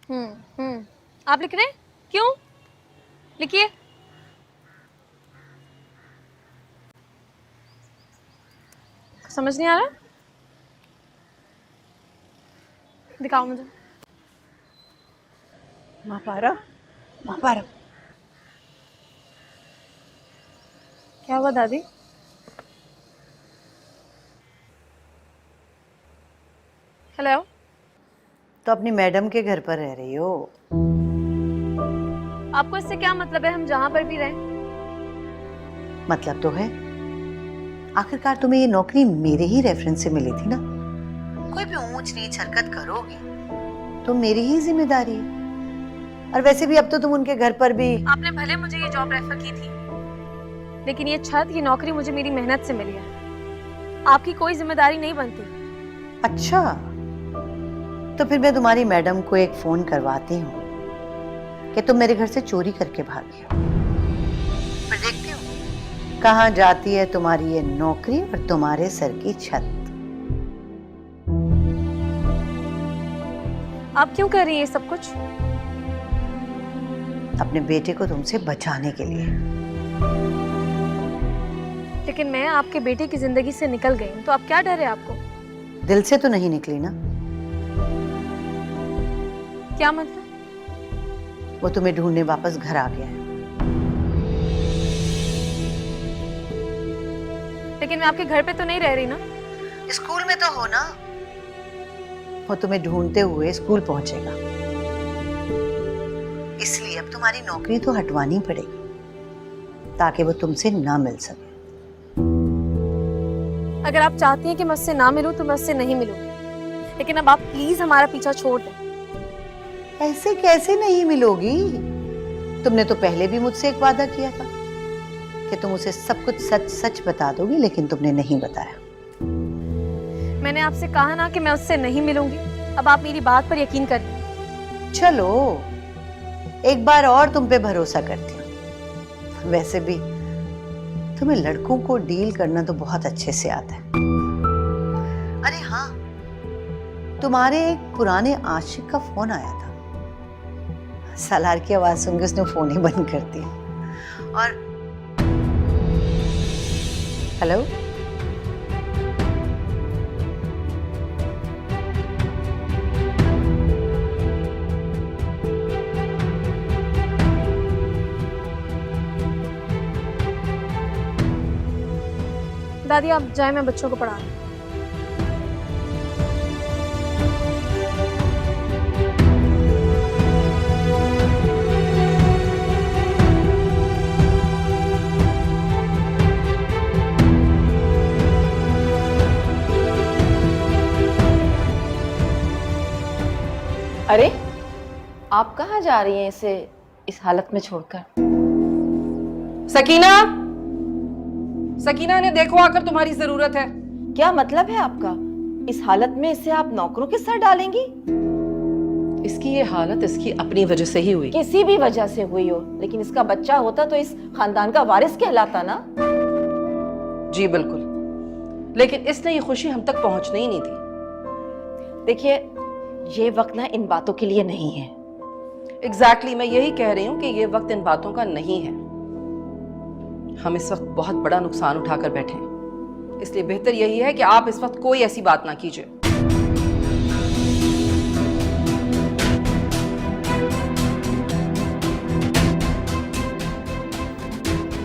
आप लिख रहे हैं? क्यों? लिखिए। समझ नहीं आ रहा? दिखाओ मुझे। महापारा, महापारा, क्या हुआ दादी? हेलो। तो अपनी मैडम के घर पर रह रही हो? आपको इससे क्या मतलब है? हम जहां पर भी रहें। मतलब तो है। आखिरकार तुम्हें ये नौकरी मेरे ही रेफरेंस से मिली थी ना। कोई भी ऊंच नीच हरकत करोगी तो मेरी ही जिम्मेदारी है। और वैसे भी अब तो तुम उनके घर पर भी। आपने भले मुझे ये जॉब रेफर की थी, लेकिन ये छत, ये नौकरी मुझे मेरी मेहनत से मिली है। आपकी कोई जिम्मेदारी नहीं बनती। अच्छा, तो फिर मैं तुम्हारी मैडम को एक फोन करवाती हूँ कि तुम मेरे घर से चोरी करके भागी हो। फिर देखती हूँ कहाँ जाती है तुम्हारी ये नौकरी और तुम्हारे सर की छत। आप क्यों कर रही हैं ये सब कुछ? अपने बेटे को तुमसे बचाने के लिए। लेकिन मैं आपके बेटे की जिंदगी से निकल गई हूं, तो अब क्या डर है आपको? दिल से तो नहीं निकली ना? क्या मतलब? वो तुम्हें ढूंढने वापस घर आ गया है। लेकिन मैं आपके घर पे तो नहीं रह रही ना? स्कूल में तो हो ना। वो तुम्हें ढूंढते हुए स्कूल पहुंचेगा, इसलिए अब तुम्हारी नौकरी तो हटवानी पड़ेगी ताकि वो तुमसे ना मिल सके। अगर आप चाहती हैं कि मैं उससे ना मिलूं तो मैं उससे नहीं मिलूंगी, लेकिन अब आप प्लीज हमारा पीछा छोड़ दें। ऐसे कैसे नहीं मिलोगी? तुमने तो पहले भी मुझसे एक वादा किया था कि तुम उसे सब कुछ सच सच बता दोगी, लेकिन तुमने नहीं बताया। मैंने आपसे कहा ना कि मैं उससे नहीं मिलूंगी। अब आप मेरी बात पर यकीन करिए। चलो, एक बार और तुम पे भरोसा करती हूँ। वैसे भी तुम्हें लड़कों को डील करना तो बहुत अच्छे से आता है। अरे हाँ, तुम्हारे एक पुराने आशिक का फोन आया था। सालार की आवाज सुनकर उसने फोन ही बंद कर दिया। और हेलो, दादी आप जाए, मैं बच्चों को पढ़ा रही हूं। अरे, आप कहाँ जा रही हैं इसे इस हालत में छोड़कर? सकीना, सकीना ने देखो आकर, तुम्हारी जरूरत है। क्या मतलब है आपका? इस हालत में इसे आप नौकरों के सर डालेंगी? इसकी ये हालत इसकी अपनी वजह से ही हुई। किसी भी वजह से हुई हो, लेकिन इसका बच्चा होता तो इस खानदान का वारिस कहलाता ना। जी बिल्कुल, लेकिन इसने ये खुशी हम तक पहुंचने ही नहीं दी। देखिए, ये वक्त ना इन बातों के लिए नहीं है। एग्जैक्टली, मैं यही कह रही हूँ कि ये वक्त इन बातों का नहीं है। हम इस वक्त बहुत बड़ा नुकसान उठाकर बैठे हैं, इसलिए बेहतर यही है कि आप इस वक्त कोई ऐसी बात ना कीजिए।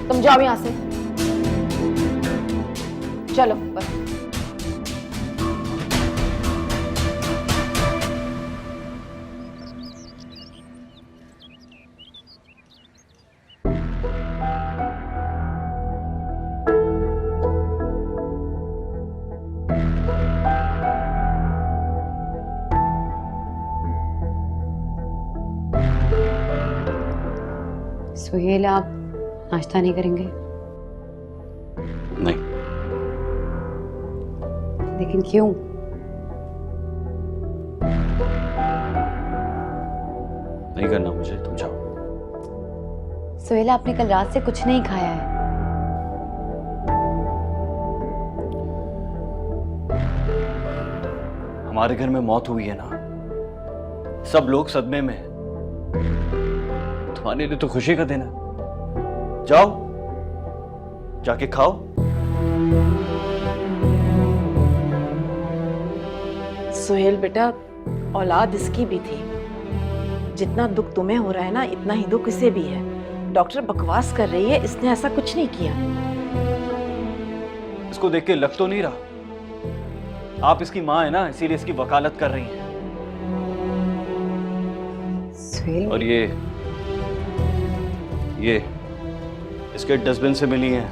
तुम जाओ यहां से, चलो बस। सुहेल, आप नाश्ता नहीं करेंगे? नहीं। लेकिन क्यों? नहीं करना मुझे, तुम जाओ। सुहेल, आपने कल रात से कुछ नहीं खाया है। हमारे घर में मौत हुई है ना, सब लोग सदमे में हैं। तुम्हारे लिए तो खुशी का दिन है। जाओ, जाके खाओ। सुहेल बेटा, औलाद इसकी भी थी। जितना दुख तुम्हें हो रहा है ना, इतना ही दुख इसे भी है। डॉक्टर बकवास कर रही है, इसने ऐसा कुछ नहीं किया। इसको देख के लग तो नहीं रहा आप इसकी माँ है ना, इसीलिए इसकी वकालत कर रही हैं। सुहेल, और ये इसके डस्टबिन से मिली हैं।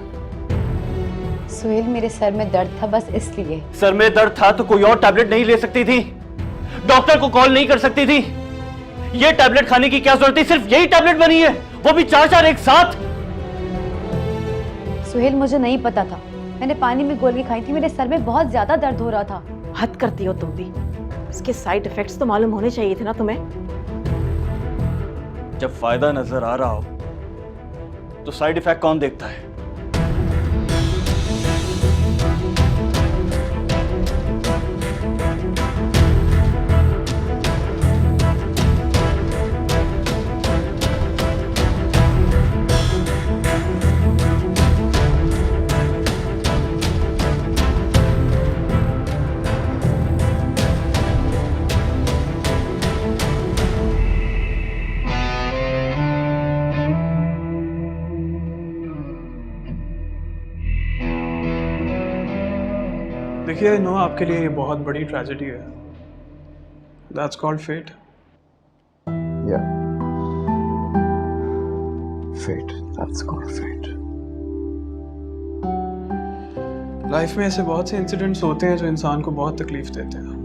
सुहेल, मेरे सर में दर्द था, बस इसलिए। सर में दर्द था तो कोई और टैबलेट नहीं ले सकती थी? डॉक्टर को कॉल नहीं कर सकती थी? ये टैबलेट खाने की क्या जरूरत थी? सिर्फ यही टैबलेट बनी है, वो भी 4-4 एक साथ। सुहेल, मुझे नहीं पता था। मैंने पानी में गोली खाई थी, मेरे सर में बहुत ज्यादा दर्द हो रहा था। हद करती हो तुम भी। इसके साइड इफेक्ट्स तो मालूम होने चाहिए थे ना तुम्हें। जब फायदा नजर आ रहा हो तो साइड इफेक्ट कौन देखता है? देखिए, नो, आपके लिए ये बहुत बड़ी ट्रेजेडी है। That's called fate. Yeah. Fate. That's called fate. Life में ऐसे बहुत से इंसिडेंट्स होते हैं जो इंसान को बहुत तकलीफ देते हैं,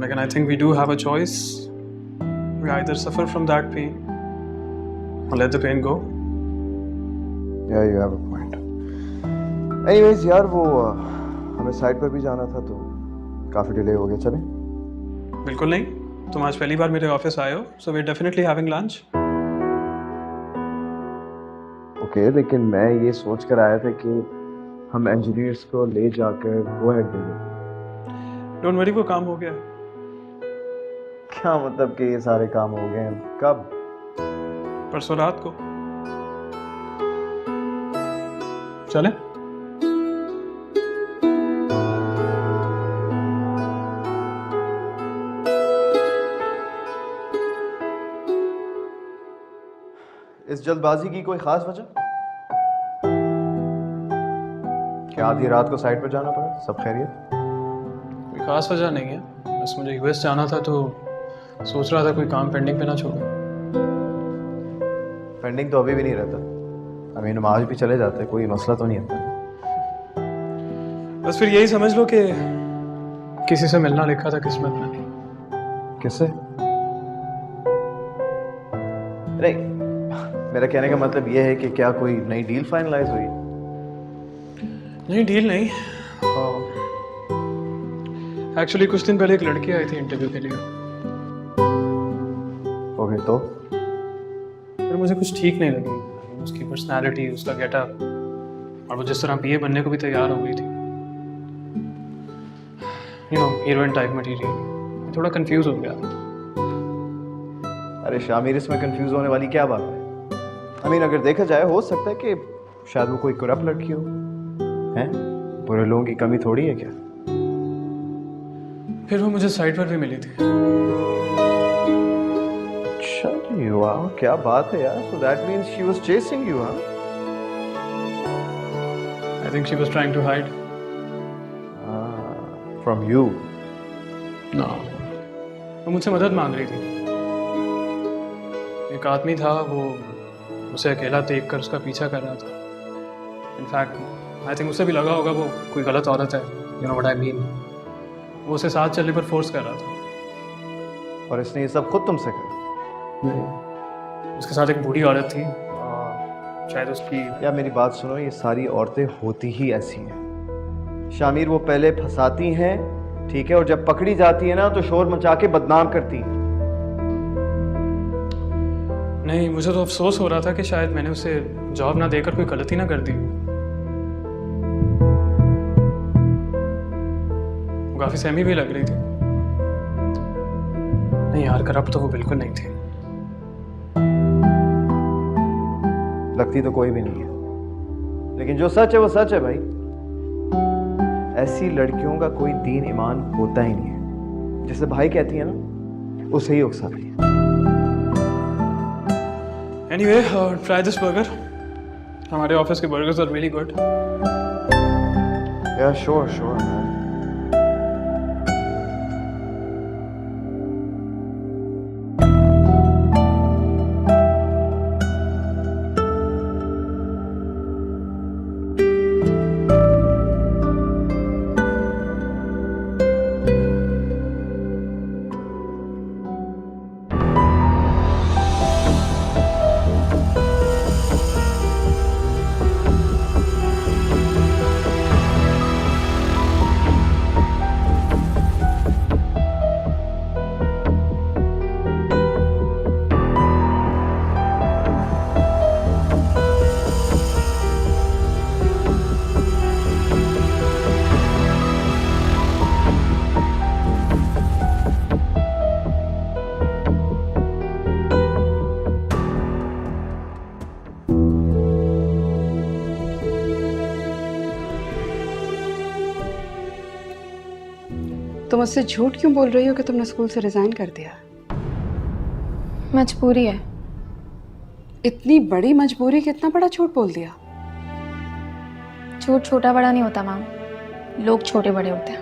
लेकिन I think we do have a choice. We either suffer from that pain और let the pain go. Yeah, you have a point. Anyways, यार, वो हमें साइट पर भी जाना था तो काफी डिले हो गया. चलें? बिल्कुल नहीं, तुम आज पहली बार मेरे ऑफिस आए हो, so we are definitely having lunch. Okay, लेकिन मैं ये सोच कर आया था कि हम इंजीनियर्स को ले जाकर गो अहेड देंगे. डोंट वरी, वो काम हो गया. क्या मतलब कि ये सारे काम हो गए हैं? कब? परसों रात को. चले? इस जल्दबाजी की कोई खास वजह? क्या आधी रात को साइट पर जाना पड़ा? सब खैरियत? कोई खास वजह नहीं है, बस मुझे यूएस जाना था तो सोच रहा था कोई काम पेंडिंग पे ना छोड़ूं. पेंडिंग तो अभी भी नहीं रहता. अमीन, हम आज भी चले जाते, कोई मसला तो नहीं आता. बस फिर यही समझ लो कि किसी से मिलना लिखा था किस्मत में. किससे? नहीं, मेरा कहने का मतलब ये है कि क्या कोई नई डील फाइनलाइज हुई? नहीं, डील नहीं. एक्चुअली कुछ दिन पहले एक लड़की आई थी इंटरव्यू के लिए. ओके, तो फिर मुझे कुछ ठीक नहीं लगी. उसकी पर्सनालिटी, उसका गेटअप, और वो जिस तरह पीए बनने को भी तैयार हो गई थी. You know, heroine type material. थोड़ा कंफ्यूज हो गया. अरे शामिर, इसमें कंफ्यूज होने वाली क्या बात है? आई मीन, अगर देखा जाए हो सकता है कि शायद वो कोई करप्ट लड़की हो. हैं? बुरे लोगों की कमी थोड़ी है क्या? फिर वो मुझे साइट पर भी मिली थी. अच्छा जी, वाह, क्या बात है यार. So that means she was chasing you, हाँ? I think she was trying to hide. From you? No, वो मुझसे मदद मांग रही थी. एक आदमी था, वो उसे अकेला देखकर उसका पीछा कर रहा था. इनफैक्ट आई थिंक उसे भी लगा होगा वो कोई गलत औरत है. You know what I mean. वो उसे साथ चलने पर फोर्स कर रहा था. और इसने ये सब खुद तुमसे करा? उसके साथ एक बूढ़ी औरत थी, शायद उसकी. या मेरी बात सुनो, ये सारी औरतें होती ही ऐसी हैं शामिर. वो पहले फंसाती हैं, ठीक है, और जब पकड़ी जाती है ना तो शोर मचा के बदनाम करती हैं. नहीं, मुझे तो अफसोस हो रहा था कि शायद मैंने उसे जॉब ना देकर कोई गलती ना कर दी. वो काफी सहमी भी लग रही थी. नहीं यार, करप्ट तो वो बिल्कुल नहीं थी। लगती तो कोई भी नहीं है, लेकिन जो सच है वो सच है भाई। ऐसी लड़कियों का कोई दीन ईमान होता ही नहीं है। जिसे भाई कहती है ना, उसे ही उकसाती है। Anyway, try this burger. हमारे ऑफिस के बर्गर्स आर रियली गुड। या श्योर श्योर मैन। तुम मुझसे झूठ क्यों बोल रही हो कि तुमने स्कूल से रिजाइन कर दिया? मजबूरी है। इतनी बड़ी मजबूरी, कितना बड़ा झूठ बोल दिया? झूठ छोटा बड़ा नहीं होता मैम, लोग छोटे बड़े होते हैं।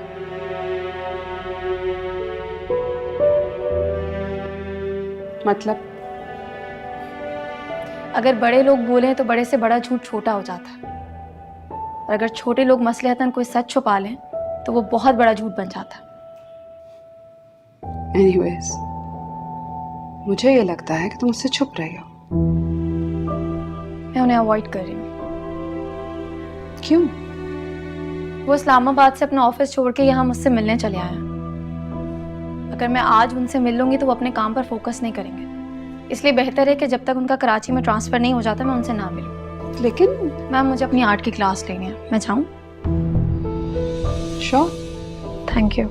मतलब? अगर बड़े लोग बोले तो बड़े से बड़ा झूठ छोटा हो जाता है, और अगर छोटे लोग मसलहतन कोई सच छुपा लें तो वो बहुत बड़ा झूठ बन जाता है। एनीवेज, मुझे ये लगता है कि तुम मुझसे छुप रही हो। मैं उन्हें अवॉइड कर रही हूँ। क्यों? वो इस्लामाबाद से अपना ऑफिस छोड़ के यहाँ मुझसे मिलने चले आए हैं। अगर मैं आज उनसे मिल लूंगी तो वो अपने काम पर फोकस नहीं करेंगे, इसलिए बेहतर है कि जब तक उनका कराची में ट्रांसफर नहीं हो जाता मैं उनसे ना मिलूं। लेकिन मैम, मुझे अपनी आर्ट की क्लास लेनी है, मैं जाऊँ? श्योर। Thank you.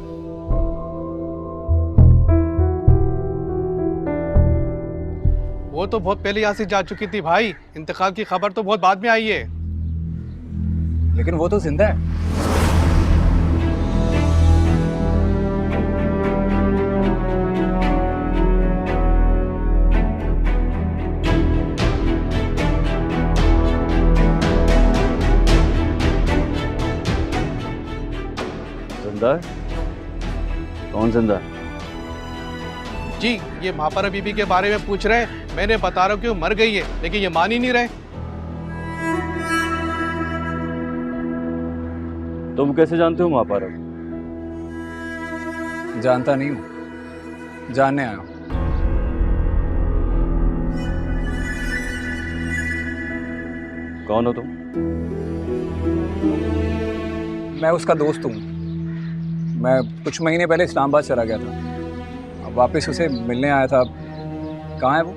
वो तो बहुत पहले यहाँ से जा चुकी थी भाई, इंतकाल की खबर तो बहुत बाद में आई है। लेकिन वो तो जिंदा है। जिंदा है? कौन जिंदा है? जी, ये महापारा बीबी के बारे में पूछ रहे हैं। मैंने बता रहा हूँ कि वो मर गई है, लेकिन ये मान ही नहीं रहे। तुम कैसे जानते हो महापारा? जानता नहीं हूँ, जानने आया हूँ। कौन हो तुम? मैं उसका दोस्त हूँ। मैं कुछ महीने पहले इस्लामाबाद चला गया था, अब वापस उसे मिलने आया था। कहाँ है वो?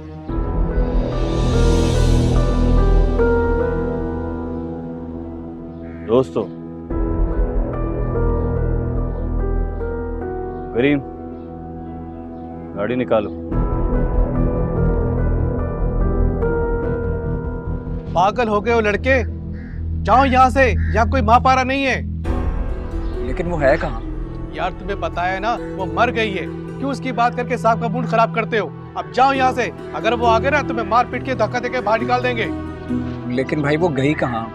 दोस्तों, करीम, गाड़ी निकालो। पागल हो गए हो लड़के, जाओ यहाँ से, यहाँ कोई महापारा नहीं है। लेकिन वो है कहाँ? यार तुम्हें पता है ना, वो मर गई है। क्यों उसकी बात करके साहब का मूड खराब करते हो? अब जाओ यहाँ से, अगर वो आ गए ना तुम्हें मार पीट के धक्का देके बाहर निकाल देंगे। लेकिन भाई वो गई कहाँ?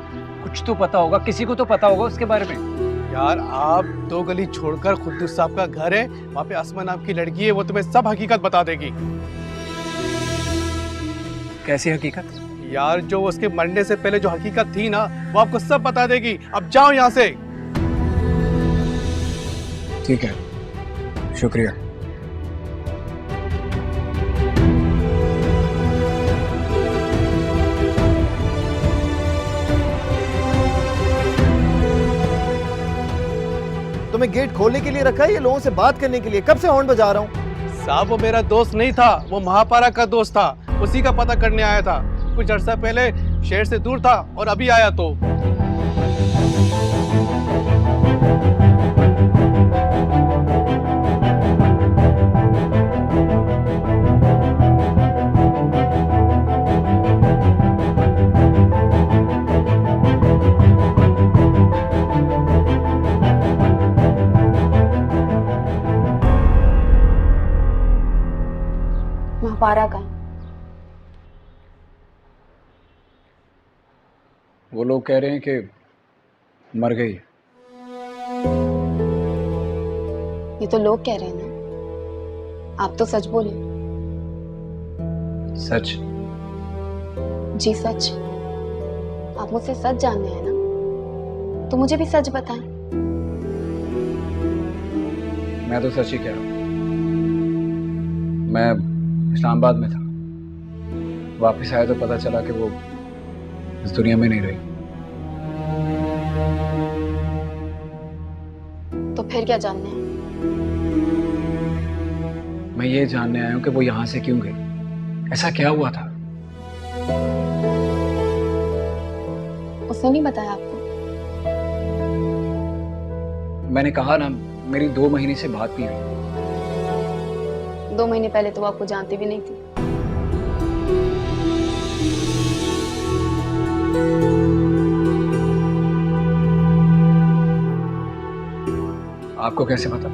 कुछ तो पता होगा, किसी को तो पता होगा उसके बारे में। यार आप 2 गली छोड़कर खुद्दूस साहब का घर है, वहाँ पे अस्मा नाम की लड़की है, वो तुम्हें सब हकीकत बता देगी। कैसी हकीकत? यार जो उसके मरने से पहले जो हकीकत थी ना, वो आपको सब बता देगी। अब जाओ यहाँ से। ठीक है, शुक्रिया। तुम्हें गेट खोलने के लिए रखा है या लोगों से बात करने के लिए? कब से हॉर्न बजा रहा हूँ। साहब वो मेरा दोस्त नहीं था, वो महापारा का दोस्त था, उसी का पता करने आया था। कुछ अर्सा पहले शहर से दूर था और अभी आया तो। महापारा का। वो लोग कह रहे हैं कि मर गई। ये तो लोग कह रहे हैं ना, आप तो सच बोले। सच? जी सच। आप मुझसे सच जानने हैं ना, तो मुझे भी सच बताएं। मैं तो सच ही कह रहा हूँ। मैं इस्लामाबाद में था, वापस आया तो पता चला कि वो इस दुनिया में नहीं रही। तो फिर क्या जानने हैं? मैं ये जानने आया हूँ कि वो यहाँ से क्यों गई, ऐसा क्या हुआ था? उसने नहीं बताया आपको? मैंने कहा ना, मेरी 2 महीने से बात नहीं हुई। 2 महीने पहले तो वो आपको जानती भी नहीं थी। आपको कैसे पता?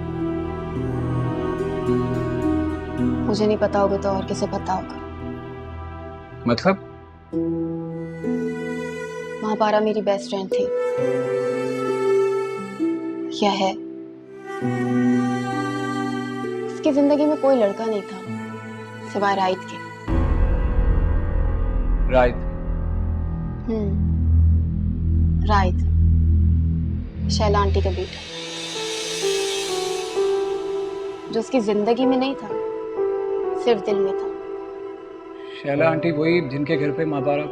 मुझे नहीं पता होगा तो और किसे पता होगा? मतलब? महापारा मेरी बेस्ट फ्रेंड थी, क्या है। उसकी जिंदगी में कोई लड़का नहीं था सिवाय राहित के। राहित? राहित शैला आंटी का बेटा, जो उसकी जिंदगी में नहीं था, सिर्फ दिल में था। शैला आंटी वही जिनके घर पे महापारा?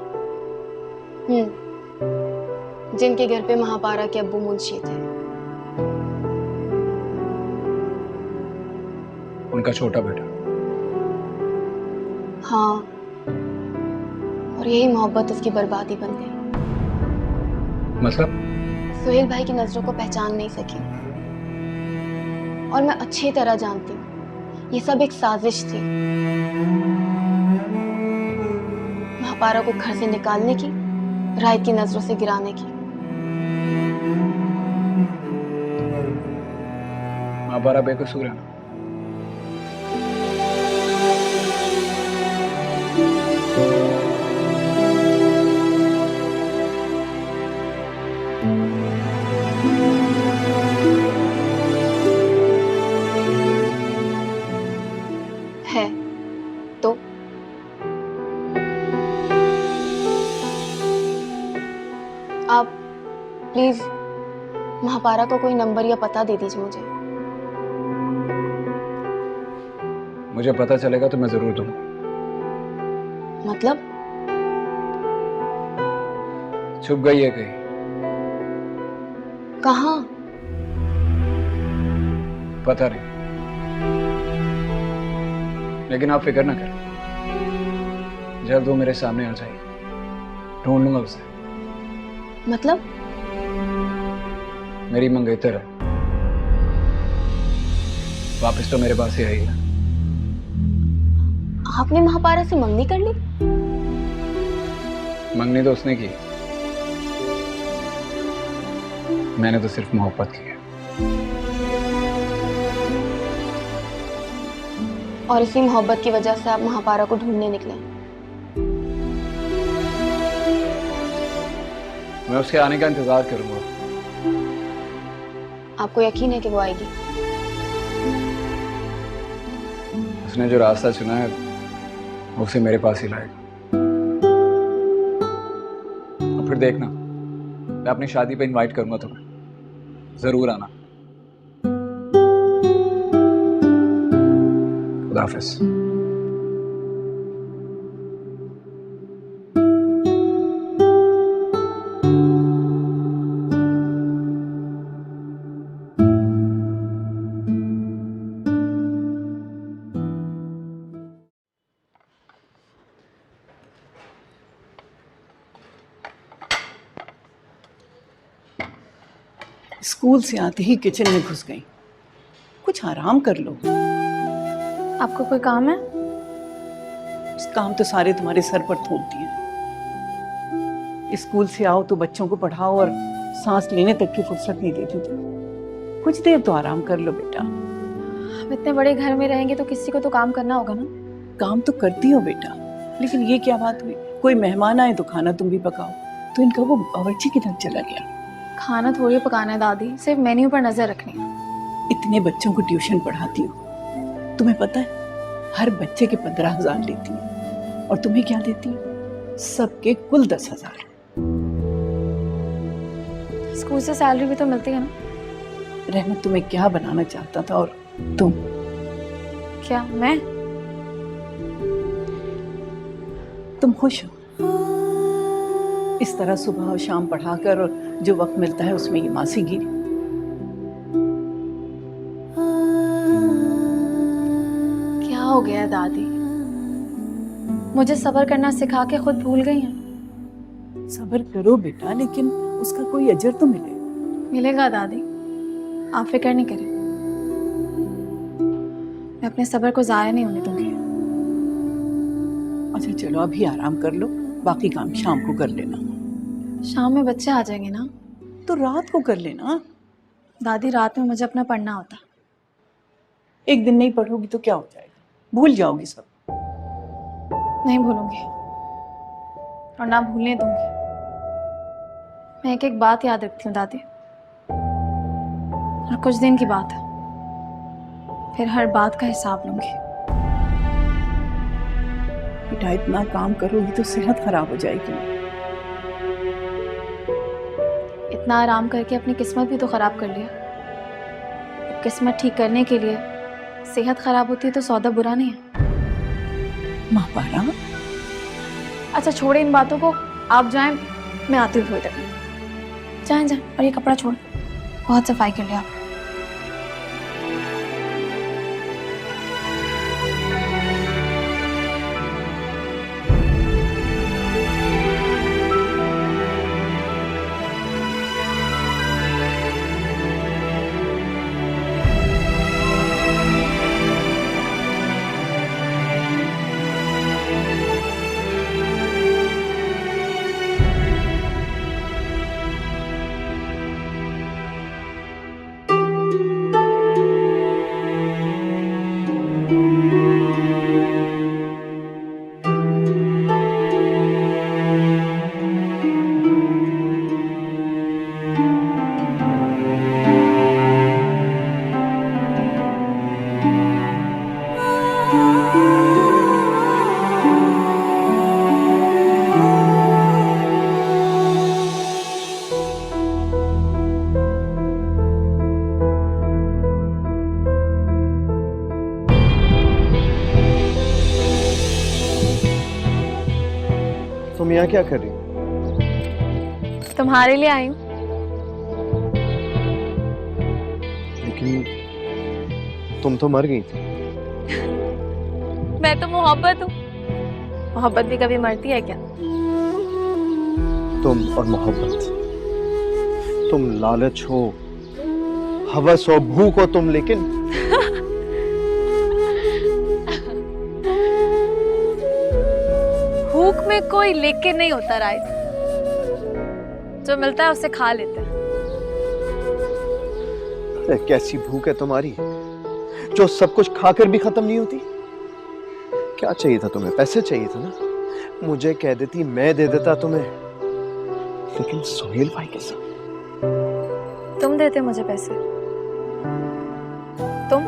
जिनके घर पे महापारा के अब्बू मुंशी थे। उनका छोटा बेटा? हाँ, और यही मोहब्बत उसकी बर्बादी बन गई। मतलब? सुहेल भाई की नजरों को पहचान नहीं सकी, और मैं अच्छी तरह जानती हूँ ये सब एक साजिश थी, महापारा को घर से निकालने की, राहित की नजरों से गिराने की। महापारा बेकसूर है ना? है तो आप प्लीज महापारा को कोई नंबर या पता दे दीजिए मुझे। मुझे पता चलेगा तो मैं जरूर दूंगा। मतलब? छुप गई है कहीं। कहाँ? पता नहीं, लेकिन आप फिक्र ना करें, जल्द वो मेरे सामने आ जाएगी, ढूंढ लूंगा उसे। मतलब? मेरी मंगेतर है, वापस तो मेरे पास ही आई है। आपने महापारा से मंगनी कर ली? मंगनी तो उसने की, मैंने तो सिर्फ मोहब्बत की है। और इसी मोहब्बत की वजह से आप महापारा को ढूंढने निकले? मैं उसके आने का इंतजार करूंगा। आपको यकीन है कि वो आएगी? उसने जो रास्ता चुना है उसे मेरे पास ही लाएगा। और फिर देखना, मैं अपनी शादी पे इनवाइट करूंगा तुम्हें, जरूर आना। खुदा हाफिज। स्कूल से आते ही किचन में घुस गई। कुछ आराम कर लो। आपको कोई काम है? काम तो सारे तुम्हारे सर पर थोप दिए। स्कूल से आओ तो बच्चों को पढ़ाओ और सांस लेने तक की फुर्सत नहीं देती तुम। कुछ देर तो आराम कर लो बेटा। अब इतने बड़े घर में रहेंगे तो किसी को तो काम करना होगा ना। काम तो करती हो बेटा, लेकिन ये क्या बात हुई? कोई मेहमान आए तो खाना तुम भी पकाओ, तो इनका वो बावर्ची किधर चला गया? खाना थोड़ी पकाना है दादी, सिर्फ मेन्यू पर नजर रखनी है। इतने बच्चों को ट्यूशन पढ़ाती हो, तुम्हें पता है हर बच्चे के 15,000 लेती है और तुम्हें क्या देती है? सबके कुल 10,000। स्कूल से सैलरी भी तो मिलती है ना। रहमत तुम्हें क्या बनाना चाहता था और तुम? क्या मैं? तुम खुश हो? इस तरह सुबह और शाम पढ़ाकर और जो वक्त मिलता है उसमें ये मासीगिरी। क्या हो गया दादी? मुझे सब्र करना सिखा के खुद भूल गई हैं। सब्र करो बेटा, लेकिन उसका कोई अजर तो मिले। मिलेगा दादी, आप फिक्र नहीं करें। मैं अपने सब्र को जाया नहीं होने दूंगी। अच्छा चलो अभी आराम कर लो, बाकी काम शाम को कर लेना। शाम में बच्चे आ जाएंगे ना, तो रात को कर लेना। दादी रात में मुझे अपना पढ़ना होता। एक दिन नहीं पढ़ोगी तो क्या हो जाएगा? भूल जाओगी सब। नहीं भूलूंगी और ना भूलने दूंगी। मैं एक एक बात याद रखती हूँ दादी, और कुछ दिन की बात है, फिर हर बात का हिसाब लूंगी। बेटा इतना काम करोगी तो सेहत खराब हो जाएगी। इतना आराम करके अपनी किस्मत भी तो खराब कर लिया। अब किस्मत ठीक करने के लिए सेहत खराब होती है तो सौदा बुरा नहीं है। माँ पारा, अच्छा छोड़े इन बातों को, आप जाएं, मैं आती हूँ थोड़ी देर में। जाएं जाएं, और ये कपड़ा छोड़, बहुत सफाई कर लिया आप। तुम यहाँ क्या कर रही हो? तुम्हारे लिए आई हूँ। लेकिन तुम तो मर गई थी। मैं तो मोहब्बत हूँ। मोहब्बत भी कभी मरती है क्या? तुम और मोहब्बत, तुम लालच हो, हवस हो, भूख हो तुम, लेकिन भूख में कोई लेके नहीं होता राइट, जो मिलता है उसे खा लेते हैं। अरे कैसी भूख है तुम्हारी जो सब कुछ खाकर भी खत्म नहीं होती? क्या चाहिए था तुम्हें? पैसे चाहिए था ना? मुझे कह देती, मैं दे देता तुम्हें। लेकिन सोहेल भाई के साथ तुम देते मुझे पैसे? तुम?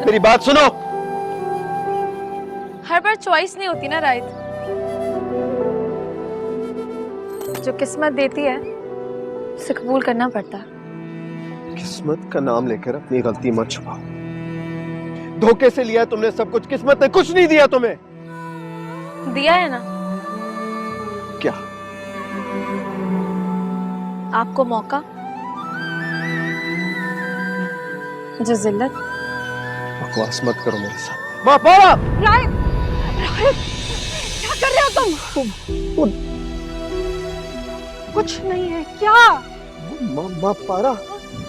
मेरी बात सुनो। हर बार चॉइस नहीं होती ना राइट। जो किस्मत देती है उसे कबूल करना पड़ता है। किस्मत का नाम लेकर अपनी गलती मत छुपाओ। धोखे से लिया तुमने सब कुछ, किस्मत ने कुछ नहीं दिया तुम्हें। दिया है ना। क्या? आपको मौका, मुझे जिल्लत। बकवास मत करो मेरे साथ। माँ पारा! राहिब, राहिब, क्या कर रहे हो तुम? कुछ नहीं है क्या? माँ पारा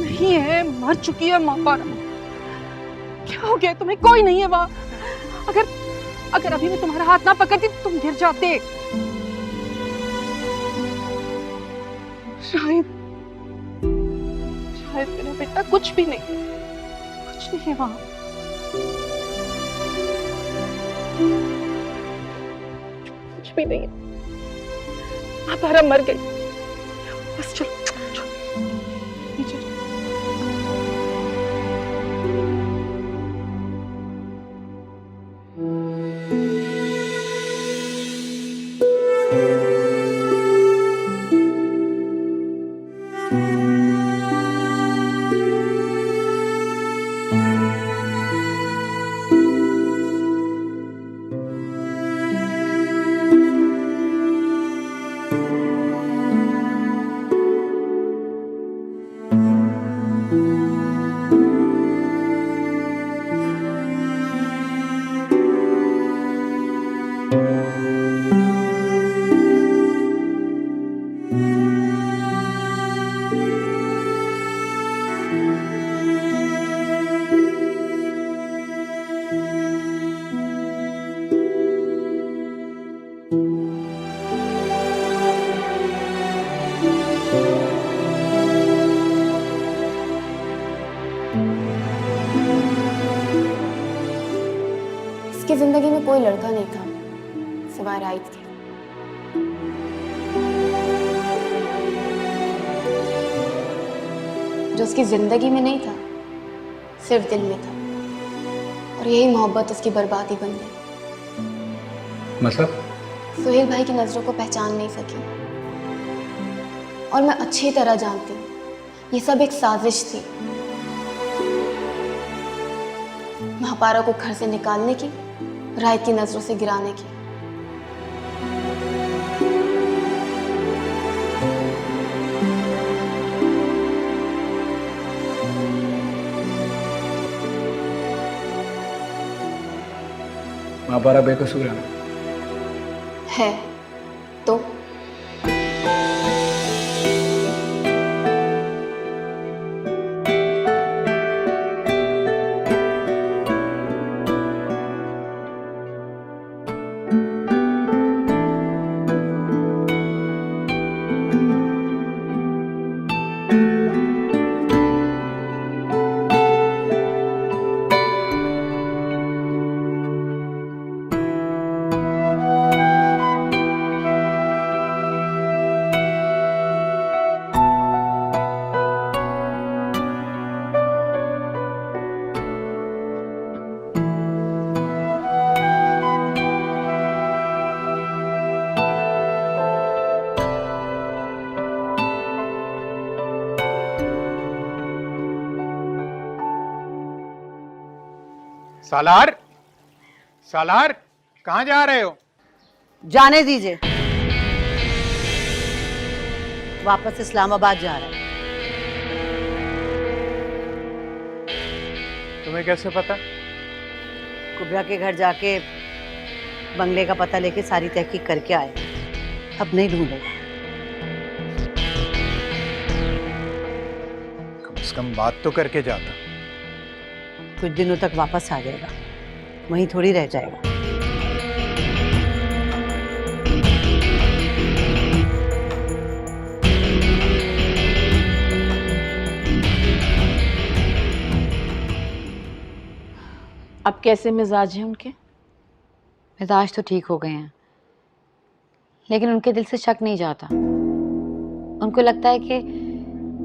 नहीं है, मर चुकी है माँ पारा। क्या हो गया तुम्हें? कोई नहीं है वहाँ। अगर अभी मैं तुम्हारा हाथ ना पकड़ती तो तुम गिर जाते। शायद मेरा बेटा कुछ भी नहीं, कुछ नहीं है वहाँ। भी नहीं है। महापारा मर गई। बस चलो चलो नीचे चलो। इसकी जिंदगी में कोई लड़का नहीं था सिवाय राइट के। जो उसकी जिंदगी में नहीं था, सिर्फ दिल में था, और यही मोहब्बत उसकी बर्बादी बन गई। मतलब? सुहेल भाई की नजरों को पहचान नहीं सकी, और मैं अच्छी तरह जानती हूँ ये सब एक साजिश थी, महापारा को घर से निकालने की, रायत की नजरों से गिराने की। महापारा बेकसूर है तो सालार, सालार, कहाँ जा रहे हो? जाने दीजिए, वापस इस्लामाबाद जा रहा है। तुम्हें कैसे पता? कुबरा के घर जाके बंगले का पता लेके सारी तहकीक करके आए, अब नहीं ढूंढेगा। कम से कम बात तो करके जाता। कुछ दिनों तक वापस आ जाएगा, वहीं थोड़ी रह जाएगा। अब कैसे मिजाज हैं उनके? मिजाज तो ठीक हो गए हैं, लेकिन उनके दिल से शक नहीं जाता। उनको लगता है कि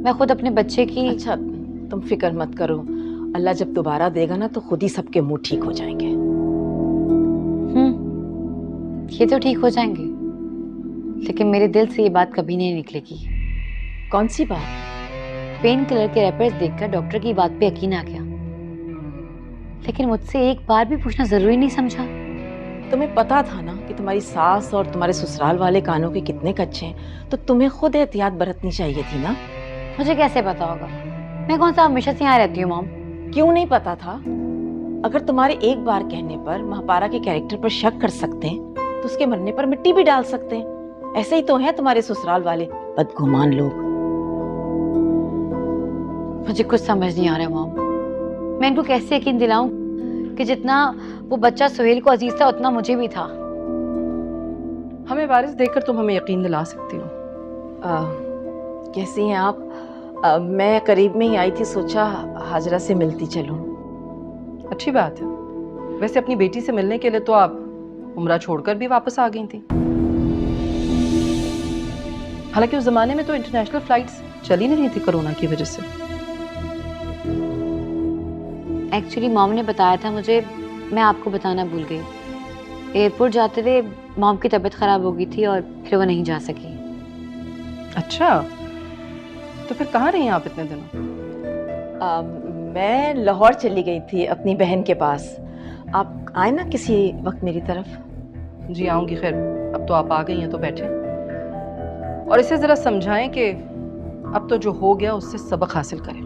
मैं खुद अपने बच्चे की। अच्छा, तुम फिक्र मत करो, अल्लाह जब दोबारा देगा ना तो खुद ही सबके मुंह ठीक हो जाएंगे। ये तो ठीक हो जाएंगे, लेकिन मेरे दिल से ये बात कभी नहीं निकलेगी। कौन सी बात? पेन किलर के रैपर्स देखकर डॉक्टर की बात पे यकीन आ गया, लेकिन मुझसे एक बार भी पूछना जरूरी नहीं समझा। तुम्हें पता था ना कि तुम्हारी सास और तुम्हारे ससुराल वाले कानों के कितने कच्चे हैं, तो तुम्हें खुद एहतियात बरतनी चाहिए थी ना। मुझे कैसे पता होगा? मैं कौन सा हमेशा से यहाँ रहती हूँ मॉम। क्यों नहीं पता था? अगर तुम्हारे एक बार कहने पर महापारा के कैरेक्टर पर शक कर सकते हैं तो उसके मरने पर मिट्टी भी डाल सकते हैं। ऐसे ही तो हैं तुम्हारे ससुराल वाले बदगुमान लोग। मुझे कुछ समझ नहीं आ रहा मॉम, मैं इनको कैसे यकीन दिलाऊं कि जितना वो बच्चा सुहेल को अजीज था उतना मुझे भी था। हमें वारिस देखकर तुम हमें यकीन दिला सकती हो। कैसी हैं आप? मैं करीब में ही आई थी, सोचा हाजरा से मिलती चलूं। अच्छी बात है। वैसे अपनी बेटी से मिलने के लिए तो आप उम्रा छोड़कर भी वापस आ गई थी। हालांकि उस जमाने में तो इंटरनेशनल फ्लाइट्स चल ही नहीं रही थी कोरोना की वजह से। एक्चुअली मॉम ने बताया था मुझे, मैं आपको बताना भूल गई। एयरपोर्ट जाते हुए मॉम की तबीयत खराब हो गई थी और फिर वो नहीं जा सकी। अच्छा, तो फिर कहाँ रही आप इतने दिनों? मैं लाहौर चली गई थी अपनी बहन के पास। आप आए ना किसी वक्त मेरी तरफ। जी आऊंगी। खैर अब तो आप आ गई हैं तो बैठे और इसे जरा समझाएं कि अब तो जो हो गया उससे सबक हासिल करें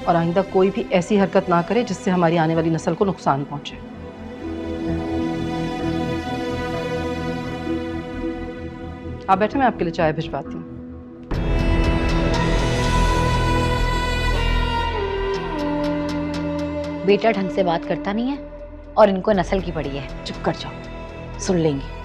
और आइंदा कोई भी ऐसी हरकत ना करे जिससे हमारी आने वाली नस्ल को नुकसान पहुंचे। आप बैठे, मैं आपके लिए चाय भिजवाती हूँ। बेटा ढंग से बात करता नहीं है और इनको नस्ल की पड़ी है। चुप कर जाओ, सुन लेंगे।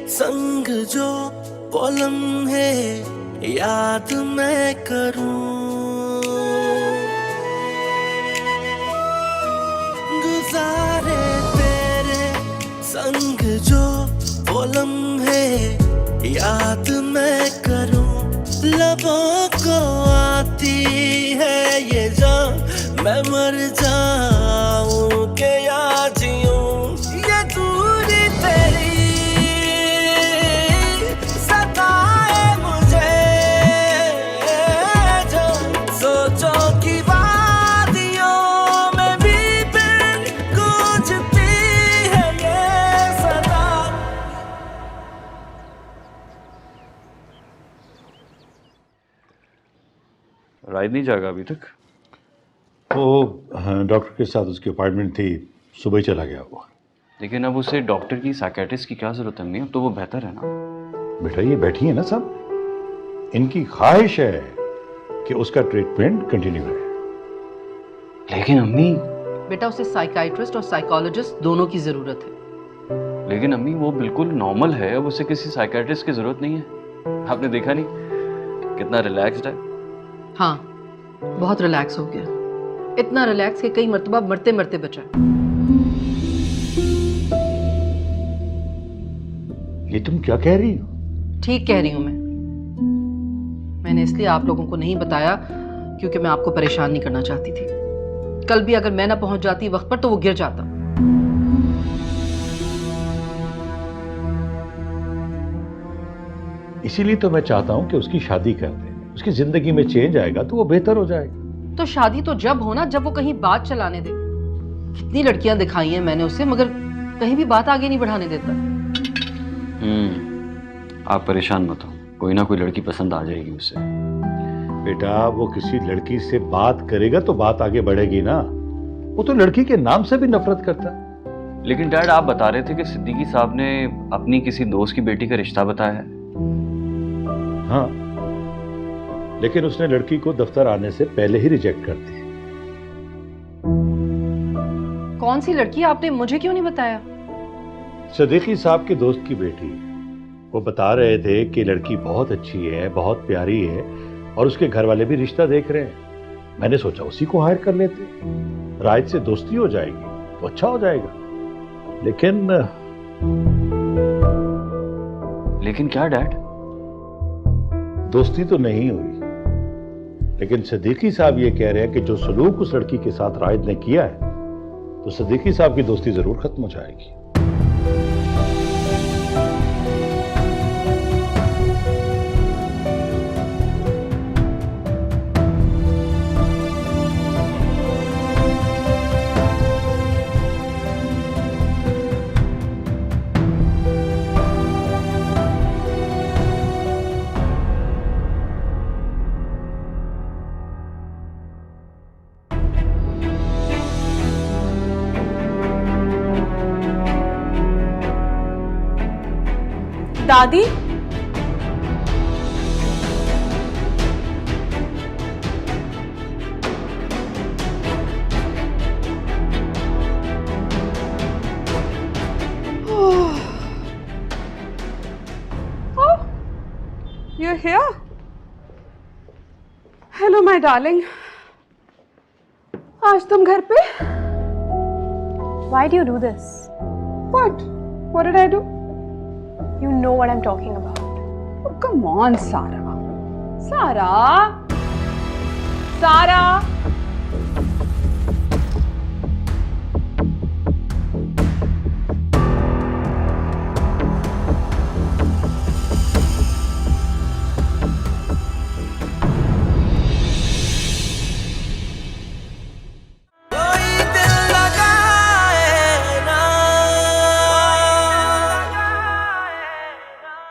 संग जो पलम है याद मैं करूं, गुजारे तेरे संग जो पलम है याद मैं करूं, लबों को आती है ये जान मैं मर जाऊं के या जीऊं, ये दूरी तेरी सताए मुझे जो सोचो की वादियों में भी दिल गूंजती है ये सदा। राइड नहीं जाएगा अभी तक? वो डॉक्टर के साथ उसकी अपॉइंटमेंट थी, सुबह ही चला गया वो। लेकिन अब उसे डॉक्टर की साइकियाट्रिस्ट की क्या जरूरत है? अब तो वो बेहतर है ना। बेटा ये बैठी है ना सब, इनकी ख्वाहिश है कि उसका ट्रीटमेंट कंटिन्यू रहे। लेकिन अम्मी, बेटा उसे साइकाइट्रिस्ट और साइकोलॉजिस्ट दोनों की जरूरत है। लेकिन अम्मी वो बिल्कुल नॉर्मल है, अब उसे किसी साइकियाट्रिस्ट की जरूरत नहीं है। आपने देखा नहीं कितना रिलैक्स्ड है? हाँ बहुत रिलैक्स हो गया, इतना रिलैक्स कि कई मर्तबा मरते मरते बचा। ये तुम क्या कह रही हो? ठीक कह रही हूं मैंने इसलिए आप लोगों को नहीं बताया क्योंकि मैं आपको परेशान नहीं करना चाहती थी। कल भी अगर मैं ना पहुंच जाती वक्त पर तो वो गिर जाता। इसीलिए तो मैं चाहता हूं कि उसकी शादी कर दे, उसकी जिंदगी में चेंज आएगा तो वो बेहतर हो जाएगा। तो शादी तो जब हो ना जब वो कहीं बात चलाने दे। कितनी लड़कियां दिखाई हैं मैंने उसे, मगर कहीं भी बात आगे नहीं बढ़ाने देता। आप परेशान मत हो, कोई ना कोई लड़की पसंद आ जाएगी उससे। बेटा वो किसी लड़की से बात करेगा तो बात आगे बढ़ेगी ना, वो तो लड़की के नाम से भी नफरत करता है। लेकिन डैड आप बता रहे थे कि सिद्दीकी साहब ने अपनी किसी दोस्त की बेटी का रिश्ता बताया है। हाँ, लेकिन उसने लड़की को दफ्तर आने से पहले ही रिजेक्ट कर दिया। कौन सी लड़की? आपने मुझे क्यों नहीं बताया? सिद्दीकी साहब के दोस्त की बेटी। वो बता रहे थे कि लड़की बहुत अच्छी है, बहुत प्यारी है और उसके घर वाले भी रिश्ता देख रहे हैं। मैंने सोचा उसी को हायर कर लेते, राज से दोस्ती हो जाएगी तो अच्छा हो जाएगा। लेकिन क्या डैड? दोस्ती तो नहीं हुई, लेकिन सिद्दीकी साहब ये कह रहे हैं कि जो सलूक उस लड़की के साथ राज ने किया है तो सिद्दीकी साहब की दोस्ती जरूर खत्म हो जाएगी। दादी You're here? Hello, my darling. आज तुम घर पे? Why do you do this? What? What did I do? You know what I'm talking about. Oh, come on, Sara. Sara. Sara.